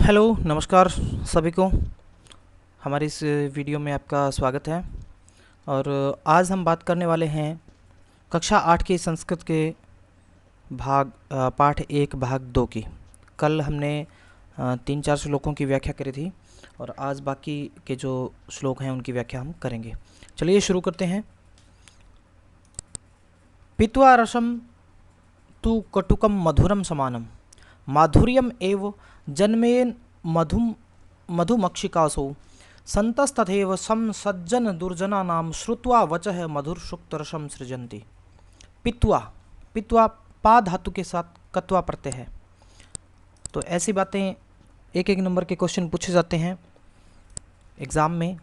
Hello, नमस्कार सभी को। हमारी इस वीडियो में आपका स्वागत है। और आज हम बात करने वाले हैं कक्षा 8 की संस्कृत के पाठ 1 भाग 2 की। कल हमने 3-4 श्लोकों की व्याख्या करी थी और आज बाकी के जो श्लोक हैं उनकी व्याख्या हम करेंगे। चलिए शुरू करते हैं। पीत्वा रसम तु कटुकम मधुरम समानम माधुर्यम एव जन्मेन मधुमक्षिकासौ संतस्तथैव सम सज्जन दुर्जना नाम श्रुत्वा वचः मधुर सुक्तरसम सृजन्ति। पित्वा पित्वा पा धातु के साथ कत्वा प्रत्यय है। तो ऐसी बातें एक नंबर के क्वेश्चन पूछे जाते हैं एग्ज़ाम में।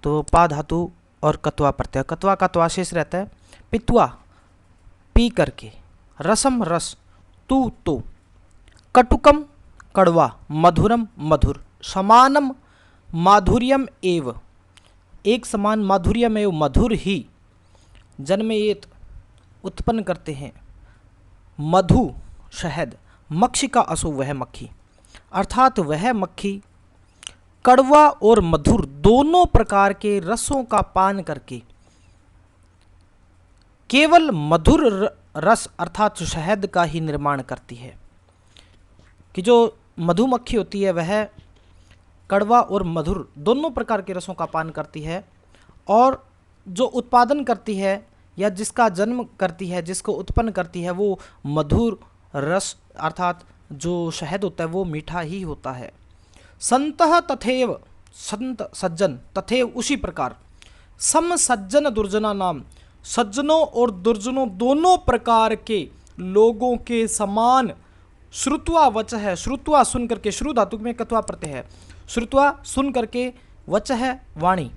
तो पा धातु और कत्वा प्रत्यय, कत्वा का तो आशेष रहता है। पित्वा पी करके, रसम रस, तू तो, कटुकम कड़वा, मधुरम मधुर, समानम माधुर्यम एव एक समान, माधुर्यम एव मधुर ही, जन्मेत उत्पन्न करते हैं, मधु शहद, मक्षिका असु वह मक्खी, अर्थात वह मक्खी कड़वा और मधुर दोनों प्रकार के रसों का पान करके केवल मधुर रस अर्थात शहद का ही निर्माण करती है। कि जो मधुमक्खी होती है वह कड़वा और मधुर दोनों प्रकार के रसों का पान करती है और जो उत्पादन करती है या जिसका जन्म करती है, जिसको उत्पन्न करती है, वो मधुर रस अर्थात जो शहद होता है वो मीठा ही होता है। संतः तथैव, संत सज्जन, तथैव उसी प्रकार, सम सज्जन दुर्जना नाम, सज्जनों और दुर्जनों दोनों प्रकार के लोगों के समान, श्रुत्वा वचः, श्रुत्वा सुन करके, श्रु धातु में कत्वा प्रत्यय है, श्रुत्वा सुन करके, वचः वाणी,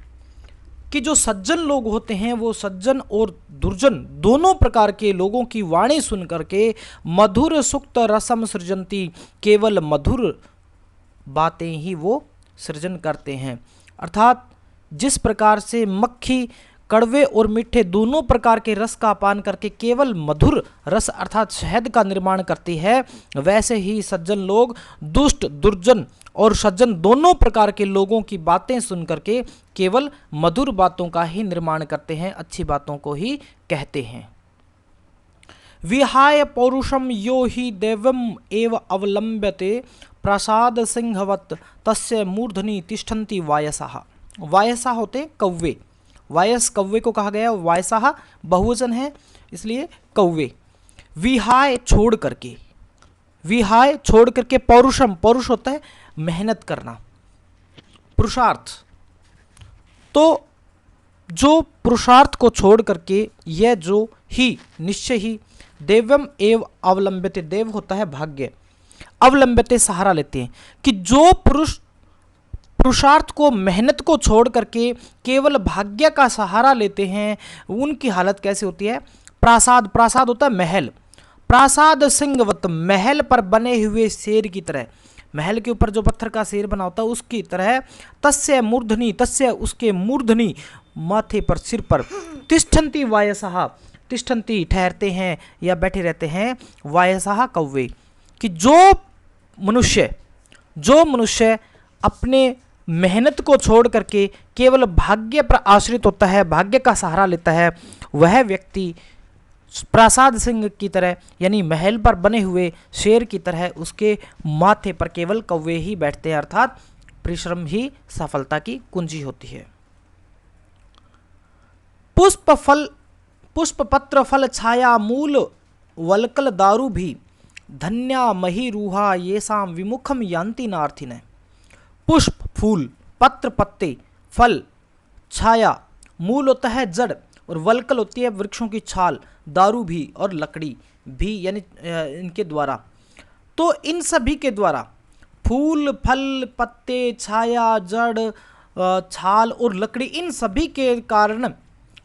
कि जो सज्जन लोग होते हैं वो सज्जन और दुर्जन दोनों प्रकार के लोगों की वाणी सुन करके मधुर सुक्त रसम सृजंती, केवल मधुर बातें ही वो सृजन करते हैं। अर्थात जिस प्रकार से मक्खी कड़वे और मीठे दोनों प्रकार के रस का पान करके केवल मधुर रस अर्थात शहद का निर्माण करती है, वैसे ही सज्जन लोग दुष्ट, दुर्जन और सज्जन दोनों प्रकार के लोगों की बातें सुन करके केवल मधुर बातों का ही निर्माण करते हैं, अच्छी बातों को ही कहते हैं। विहाय पौरुषम यो ही दैवम एव अवलंब्यते प्रसाद सिंहवत तस्य मूर्धनि तिष्ठन्ति वायसाः। वायसा होते कौवे, वायस कौवे को कहा गया, वायसाः बहुवचन है इसलिए कौवे। विहाय छोड़ करके, विहाय छोड़ करके, पौरुषम, पौरुष होता है मेहनत करना, पुरुषार्थ। तो जो पुरुषार्थ को छोड़ करके यह जो ही निश्चय ही, देवम एव अवलंबित, देव होता है भाग्य, अवलंबित सहारा लेते हैं। कि जो पुरुष पुरुषार्थ को, मेहनत को छोड़ करके केवल भाग्य का सहारा लेते हैं उनकी हालत कैसे होती है। प्रासाद, प्रासाद होता है महल, प्रासाद सिंहवत, महल पर बने हुए शेर की तरह, महल के ऊपर जो पत्थर का शेर बना होता है उसकी तरह, तस्य मूर्धनि, तस्य उसके मूर्धनि माथे पर, सिर पर, तिष्ठन्ति वायसाः, तिष्ठन्ति ठहरते हैं या बैठे रहते हैं, वायसाः कौवे। कि जो मनुष्य अपने मेहनत को छोड़ करके केवल भाग्य पर आश्रित होता है, भाग्य का सहारा लेता है, वह व्यक्ति प्रासाद सिंह की तरह यानी महल पर बने हुए शेर की तरह उसके माथे पर केवल कौवे ही बैठते हैं, अर्थात परिश्रम ही सफलता की कुंजी होती है। पुष्प पत्र फल छाया मूल वलकल दारु भी धन्या मही रूहा ये साम विमुखम यान्ति नार्थिन। पुष्प फूल, पत्र पत्ते, फल छाया, मूल होता है जड़ और वलकल होती है वृक्षों की छाल, दारू भी और लकड़ी भी यानी इनके द्वारा। तो इन सभी के द्वारा फूल, फल, पत्ते, छाया, जड़, छाल और लकड़ी, इन सभी के कारण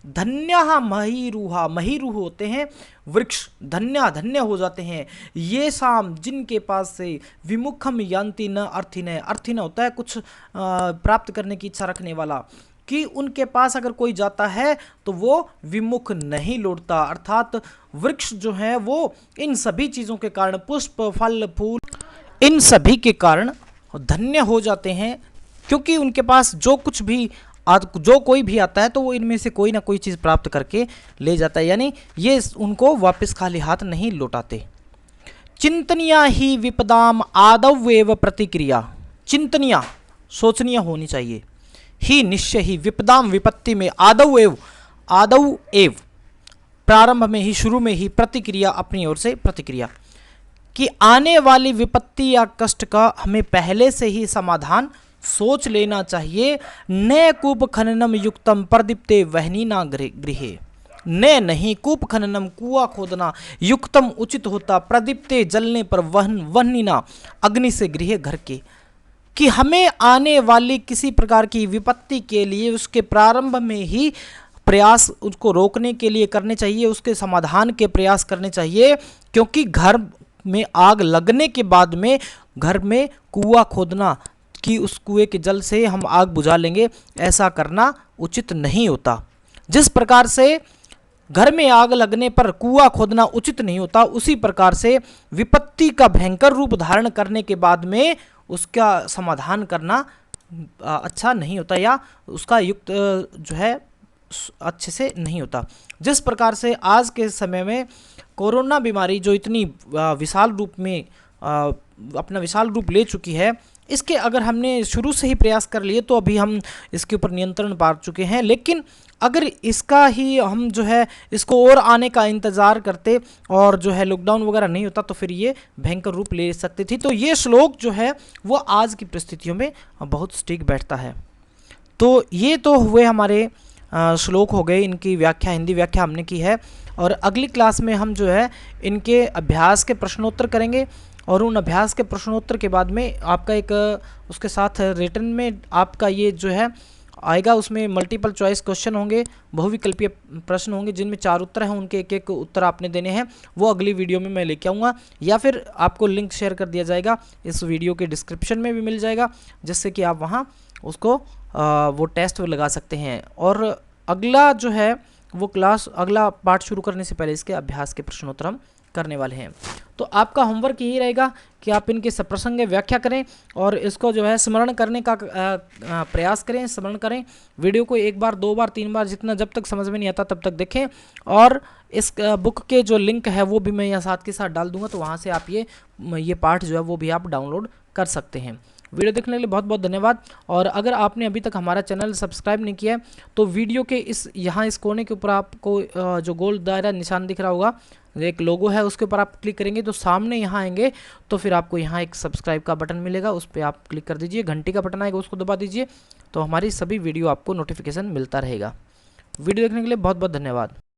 धन्या महीरूहा, महीरूह होते हैं वृक्ष, धन्या धन्य हो जाते हैं। ये शाम जिनके पास से, विमुखम यान्ति न अर्थिन, अर्थिन होता है कुछ प्राप्त करने की इच्छा रखने वाला, कि उनके पास अगर कोई जाता है तो वो विमुख नहीं लौटता। अर्थात वृक्ष जो है वो इन सभी चीज़ों के कारण, पुष्प, फल, फूल, इन सभी के कारण धन्य हो जाते हैं, क्योंकि उनके पास जो कुछ भी जो कोई भी आता है तो वो इनमें से कोई ना कोई चीज़ प्राप्त करके ले जाता है, यानी ये उनको वापस खाली हाथ नहीं लौटाते। चिंतनीया ही विपदाम आदव एव प्रतिक्रिया, चिंतनीय सोचनीय होनी चाहिए, ही निश्चय ही, विपदाम विपत्ति में, आदव एव प्रारंभ में ही, शुरू में ही, प्रतिक्रिया अपनी ओर से प्रतिक्रिया, कि आने वाली विपत्ति या कष्ट का हमें पहले से ही समाधान सोच लेना चाहिए। न कूप खननम युक्तम प्रदीप्ते वहनीना गृहे, न नहीं, कूप खननम कुआं खोदना, युक्तम उचित होता, प्रदीप्ते जलने पर, वहनीना अग्नि से, गृह घर के, कि हमें आने वाली किसी प्रकार की विपत्ति के लिए उसके प्रारंभ में ही प्रयास उसको रोकने के लिए करने चाहिए, उसके समाधान के प्रयास करने चाहिए, क्योंकि घर में आग लगने के बाद में घर में कुआं खोदना कि उस कुएं के जल से हम आग बुझा लेंगे, ऐसा करना उचित नहीं होता। जिस प्रकार से घर में आग लगने पर कुआं खोदना उचित नहीं होता, उसी प्रकार से विपत्ति का भयंकर रूप धारण करने के बाद में उसका समाधान करना अच्छा नहीं होता, या उसका युक्त जो है अच्छे से नहीं होता। जिस प्रकार से आज के समय में कोरोना बीमारी जो इतनी विशाल रूप में अपना विशाल रूप ले चुकी है, इसके अगर हमने शुरू से ही प्रयास कर लिए तो अभी हम इसके ऊपर नियंत्रण पा चुके हैं, लेकिन अगर इसका ही हम जो है इसको और आने का इंतज़ार करते और जो है लॉकडाउन वगैरह नहीं होता तो फिर ये भयंकर रूप ले सकती थी। तो ये श्लोक जो है वो आज की परिस्थितियों में बहुत सटीक बैठता है। तो ये तो हुए हमारे श्लोक हो गए, इनकी व्याख्या, हिंदी व्याख्या हमने की है, और अगली क्लास में हम जो है इनके अभ्यास के प्रश्नोत्तर करेंगे, और उन अभ्यास के प्रश्नोत्तर के बाद में आपका एक उसके साथ रिटर्न में आपका ये जो है आएगा, उसमें मल्टीपल चॉइस क्वेश्चन होंगे, बहुविकल्पीय प्रश्न होंगे जिनमें 4 उत्तर हैं, उनके एक एक उत्तर आपने देने हैं। वो अगली वीडियो में मैं लेके आऊँगा, या फिर आपको लिंक शेयर कर दिया जाएगा, इस वीडियो के डिस्क्रिप्शन में भी मिल जाएगा, जिससे कि आप वहाँ उसको वो टेस्ट लगा सकते हैं। और अगला जो है वो क्लास, अगला पार्ट शुरू करने से पहले इसके अभ्यास के प्रश्नोत्तर हम करने वाले हैं। तो आपका होमवर्क यही रहेगा कि आप इनके सप्रसंग व्याख्या करें और इसको जो है स्मरण करने का प्रयास करें, स्मरण करें। वीडियो को 1 बार 2 बार 3 बार, जितना जब तक समझ में नहीं आता तब तक देखें, और इस बुक के जो लिंक है वो भी मैं यहाँ साथ के साथ डाल दूंगा, तो वहाँ से आप ये पार्ट जो है वो भी आप डाउनलोड कर सकते हैं। वीडियो देखने के लिए बहुत बहुत धन्यवाद। और अगर आपने अभी तक हमारा चैनल सब्सक्राइब नहीं किया है तो वीडियो के इस कोने के ऊपर आपको जो गोल दायरा निशान दिख रहा होगा, एक लोगो है, उसके ऊपर आप क्लिक करेंगे तो सामने यहाँ आएंगे, तो फिर आपको यहाँ एक सब्सक्राइब का बटन मिलेगा, उस पर आप क्लिक कर दीजिए। घंटी का बटन आएगा, उसको दबा दीजिए, तो हमारी सभी वीडियो आपको नोटिफिकेशन मिलता रहेगा। वीडियो देखने के लिए बहुत बहुत धन्यवाद।